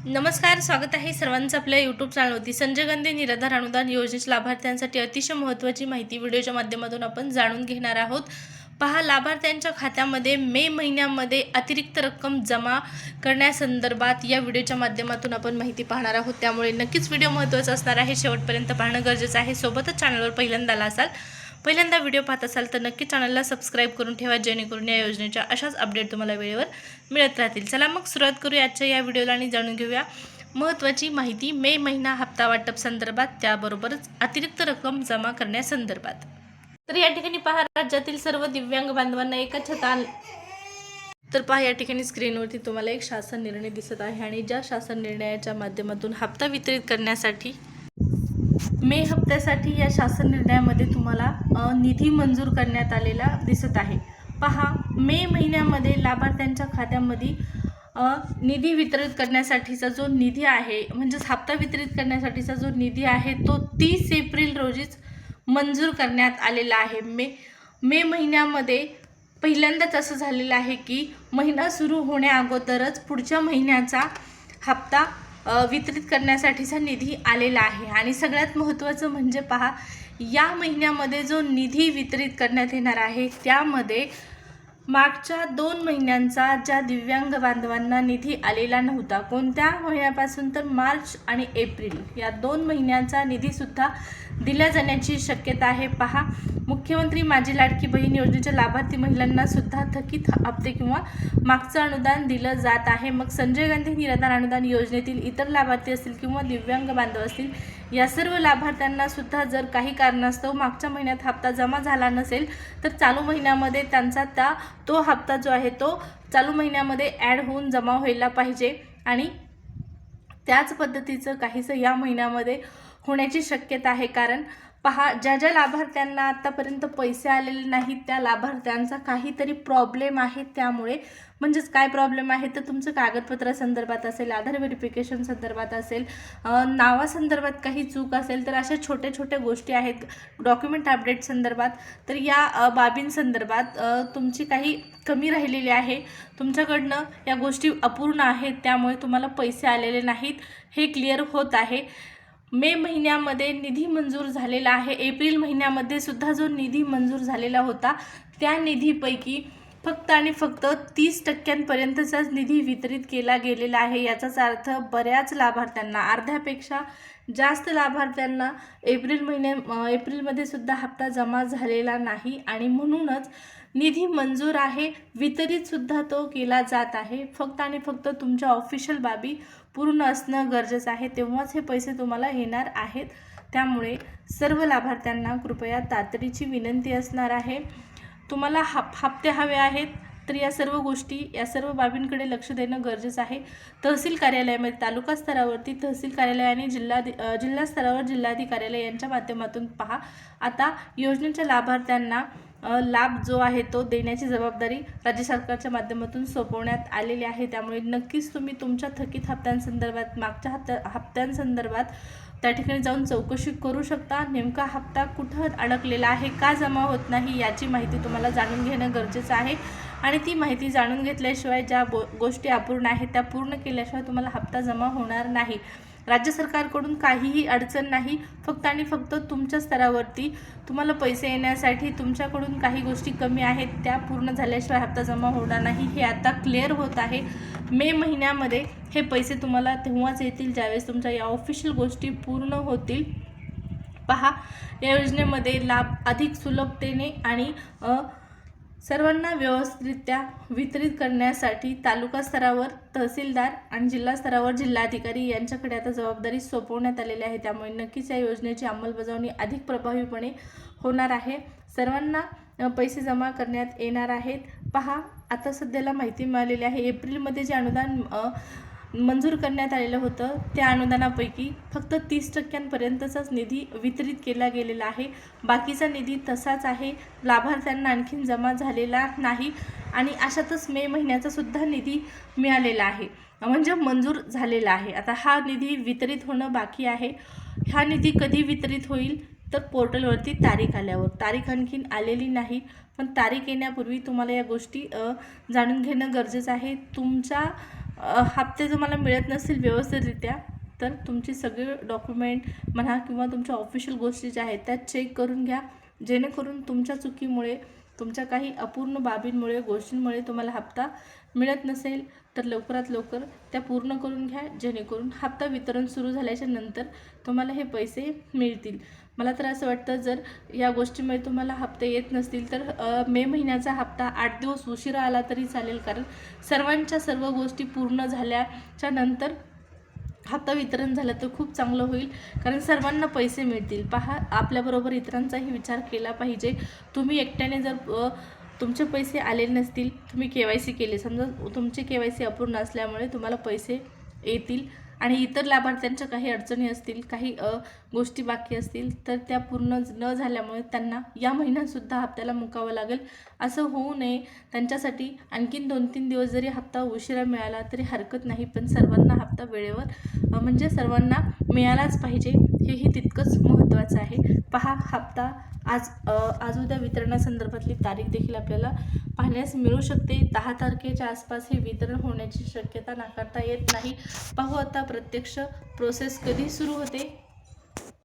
नमस्कार, स्वागत आहे सर्वांचं आपल्या यूट्यूब चॅनलवरती. संजय गांधी निराधार अनुदान योजनेच्या लाभार्थ्यांसाठी अतिशय महत्त्वाची माहिती व्हिडिओच्या माध्यमातून आपण जाणून घेणार आहोत. पहा, लाभार्थ्यांच्या खात्यामध्ये मे महिन्यामध्ये अतिरिक्त रक्कम जमा करण्यासंदर्भात या व्हिडिओच्या माध्यमातून आपण माहिती पाहणार आहोत. त्यामुळे नक्कीच व्हिडिओ महत्त्वाचा असणार आहे, शेवटपर्यंत पाहणं गरजेचं आहे. सोबतच चॅनलवर पहिल्यांदा व्हिडिओ पाहत असाल तर नक्की चॅनलला सबस्क्राईब करून ठेवा, जेणेकरून या योजनेच्या अशाच अपडेट तुम्हाला वेळेवर मिळत राहतील. चला मग सुरुवात करूया आजच्या या व्हिडिओला आणि जाणून घेऊया महत्त्वाची माहिती मे महिना हप्ता वाटप संदर्भात, त्याबरोबरच अतिरिक्त रक्कम जमा करण्यासंदर्भात. तर या ठिकाणी पहा, राज्यातील सर्व दिव्यांग बांधवांना एका तर पहा, या ठिकाणी स्क्रीनवरती तुम्हाला एक शासन निर्णय दिसत आहे आणि ज्या शासन निर्णयाच्या माध्यमातून हप्ता वितरित करण्यासाठी मे हप्त्यासाठी या शासन निर्णयामध्ये तुम्हाला निधी मंजूर करण्यात आलेला दिसत आहे. पहा, मे महिन्यामध्ये लाभार्थ्यांच्या खात्यामध्ये निधी वितरित करण्यासाठीचा जो निधी आहे, म्हणजेच हप्ता वितरित करण्यासाठीचा जो निधी आहे तो 30 एप्रिल रोजीच मंजूर करण्यात आलेला आहे. मे महिन्यामध्ये पहिल्यांदाच असं झालेलं आहे की महिना सुरू होण्याअगोदरच पुढच्या महिन्याचा हप्ता वितरित करण्यासाठीचा निधी आलेला आहे. आणि सगळ्यात महत्त्वाचं म्हणजे पहा, या महिन्यामध्ये जो निधी वितरित करण्यात येणार आहे त्यामध्ये मागच्या 2 महिन्यांचा ज्या दिव्यांग बांधवांना निधी आलेला नव्हता, कोणत्या महिन्यापासून तर मार्च आणि एप्रिल या 2 महिन्यांचा निधीसुद्धा दिला जाण्याची शक्यता आहे. पहा, मुख्यमंत्री माझी लाडकी बहीण योजनेच्या लाभार्थी महिलांना सुद्धा थकीत हप्ते किंवा मागचं अनुदान दिलं जात आहे. मग संजय गांधी निराधार अनुदान योजनेतील इतर लाभार्थी असतील किंवा दिव्यांग बांधव असतील, या सर्व लाभार्थ्यांना सुद्धा जर काही कारणास्तव मागच्या महिन्यात हप्ता जमा झाला नसेल तर चालू महिन्यामध्ये त्यांचा तो हप्ता जो आहे तो चालू महिन्यामध्ये ॲड होऊन जमा व्हायला पाहिजे. आणि त्याच पद्धतीचं काहीसं या महिन्यामध्ये होण्याची शक्यता आहे. कारण पहा, ज्या लाभार्थ्यांना आतापर्यंत पैसे आलेले नाहीत त्या लाभार्थ्यांचा काहीतरी प्रॉब्लेम आहे. त्यामुळे म्हणजेच काय प्रॉब्लेम आहे तर तुमचं कागदपत्रासंदर्भात असेल, आधार व्हेरिफिकेशन संदर्भात असेल, नावासंदर्भात काही चूक असेल, तर अशा छोट्या गोष्टी आहेत. डॉक्युमेंट अपडेट संदर्भात, तर या बाबींसंदर्भात तुमची काही कमी राहिलेली आहे, तुमच्याकडनं या गोष्टी अपूर्ण आहेत, त्यामुळे तुम्हाला पैसे आलेले नाहीत, हे क्लिअर होत आहे. मे महिन्यामध्ये निधी मंजूर झालेला आहे. एप्रिल महिन्यामध्ये सुद्धा जो निधी मंजूर झालेला होता त्या निधीपैकी फक्त आणि फक्त 30% निधी वितरित केला गेलेला आहे. याचाच अर्थ बऱ्याच लाभार्थ्यांना, अर्ध्यापेक्षा जास्त लाभार्थ्यांना एप्रिलमध्ये सुद्धा हप्ता जमा झालेला नाही आणि म्हणूनच निधी मंजूर आहे, वितरितसुद्धा तो केला जात आहे. फक्त आणि फक्त तुमच्या ऑफिशियल बाबी पूर्ण असणं गरजेचं आहे, तेव्हाच हे पैसे तुम्हाला येणार आहेत. त्यामुळे सर्व लाभार्थ्यांना कृपया तातडीची विनंती असणार आहे, तुम्हाला हप्ते हवे आहेत तर या सर्व गोष्टी, या सर्व बाबींकडे लक्ष देणं गरजेचं आहे. तहसील कार्यालयामध्ये, तालुका स्तरावरती तहसील कार्यालय आणि जिल्हा स्तरावर जिल्हाधिकारी कार्यालय यांच्या माध्यमातून पहा, आता योजनेच्या लाभार्थ्यांना लाभ जो आहे तो देण्याची जबाबदारी राज्य सरकारच्या माध्यमातून सोपवण्यात आलेली आहे. त्यामुळे नक्कीच तुम्ही तुमच्या थकीत हप्त्यांसंदर्भात, मागच्या हप्त्यांसंदर्भात त्या ठिकाणी जाऊन चौकशी करू शकता. नेमका हप्ता कुठं अडकलेला आहे, का जमा होत नाही, याची माहिती तुम्हाला जाणून घेणं गरजेचं आहे. आणि ती माहिती जाणून घेतल्याशिवाय ज्या गोष्टी अपूर्ण आहेत त्या पूर्ण केल्याशिवाय तुम्हाला हप्ता जमा होणार नाही. राज्य सरकारकडून काहीही अडचण नाही, फक्त आणि फक्त तुमच्या स्तरावरती तुम्हाला पैसे येण्यासाठी तुमच्याकडून काही गोष्टी कमी आहेत, त्या पूर्ण झाल्याशिवाय हप्ता जमा होणार नाही, हे आता क्लिअर होत आहे. मे महिन्यामध्ये हे पैसे तुम्हाला तेव्हाच येतील ज्यावेळेस तुमच्या या ऑफिशियल गोष्टी पूर्ण होतील. पहा, या योजनेमध्ये लाभ अधिक सुलभतेने आणि सर्वांना व्यवस्थितरित्या वितरित करण्यासाठी तालुका स्तरावर तहसीलदार आणि जिल्हा स्तरावर जिल्हाधिकारी यांच्याकडे आता जबाबदारी सोपवण्यात आलेली आहे. त्यामुळे नक्कीच या योजनेची अंमलबजावणी अधिक प्रभावीपणे होणार आहे, सर्वांना पैसे जमा करण्यात येणार आहेत. पहा, आता सध्याला माहिती मिळालेली आहे, एप्रिलमध्ये जे अनुदान मंजूर करण्यात आलेलं होतं त्या अनुदानापैकी फक्त 30%पर्यंतचाच निधी वितरित केला गेलेला आहे. बाकीचा निधी तसाच आहे, लाभार्थ्यांना आणखीन जमा झालेला नाही. आणि अशातच मे महिन्याचा सुद्धा निधी मिळालेला आहे, म्हणजे मंजूर झालेला आहे. आता हा निधी वितरित होणं बाकी आहे. हा निधी कधी वितरित होईल तर पोर्टलवरती तारीख आल्यावर, तारीख आणखीन आलेली नाही, पण तारीख येण्यापूर्वी तुम्हाला या गोष्टी जाणून घेणं गरजेचं आहे. तुमच्या हप्ते तुम्हाला मिळत नसतील व्यवस्थितरित्या, तर तुमची सगळे डॉक्युमेंट म्हणा किंवा तुमच्या ऑफिशियल गोष्टी ज्या आहेत त्या चेक करून घ्या, जेणेकरून तुमच्या चुकीमुळे, तुमच्या काही अपूर्ण बाबींमुळे, गोष्टींमुळे तुम्हाला हप्ता मिळत नसेल तर लवकरात लवकर त्या पूर्ण करून घ्या, जेणेकरून हप्ता वितरण सुरू झाल्याच्या नंतर तुम्हाला हे पैसे मिळतील. मला तर असं वाटतं, जर या गोष्टीमुळे तुम्हाला हप्ते येत नसतील तर मे महिन्याचा हप्ता 8 दिवस उशिरा आला तरी चालेल, कारण सर्वांच्या सर्व गोष्टी पूर्ण झाल्याच्या नंतर हप्ता वितरण झालं तर खूप चांगलं होईल, कारण सर्वांना पैसे मिळतील. पहा, आपल्याबरोबर इतरांचाही विचार केला पाहिजे. तुम्ही एकट्याने जर तुमचे पैसे आले नसतील, तुम्ही KYC केले, समजा तुमचे KYC अपूर्ण असल्यामुळे तुम्हाला पैसे येतील आणि इतर लाभार्थ्यांच्या काही अडचणी असतील, काही गोष्टी बाकी असतील, तर त्या पूर्ण न झाल्यामुळे त्यांना या महिन्यातसुद्धा हप्त्याला मुकावं लागेल. असं होऊ नये, त्यांच्यासाठी आणखीन 2-3 दिवस जरी हप्ता उशिरा मिळाला तरी हरकत नाही, पण सर्वांना हप्ता वेळेवर म्हणजे सर्वांना मिळालाच पाहिजे, हेही तितकंच महत्त्वाचं आहे. पहा, हप्ता आज उद्या वितरणासंदर्भातली तारीख देखील आपल्याला पाहण्यास मिळू शकते. 10 तारखेच्या आसपास हे वितरण होण्याची शक्यता नाकारता येत नाही. पाहू आता प्रत्यक्ष प्रोसेस कधी सुरू होते.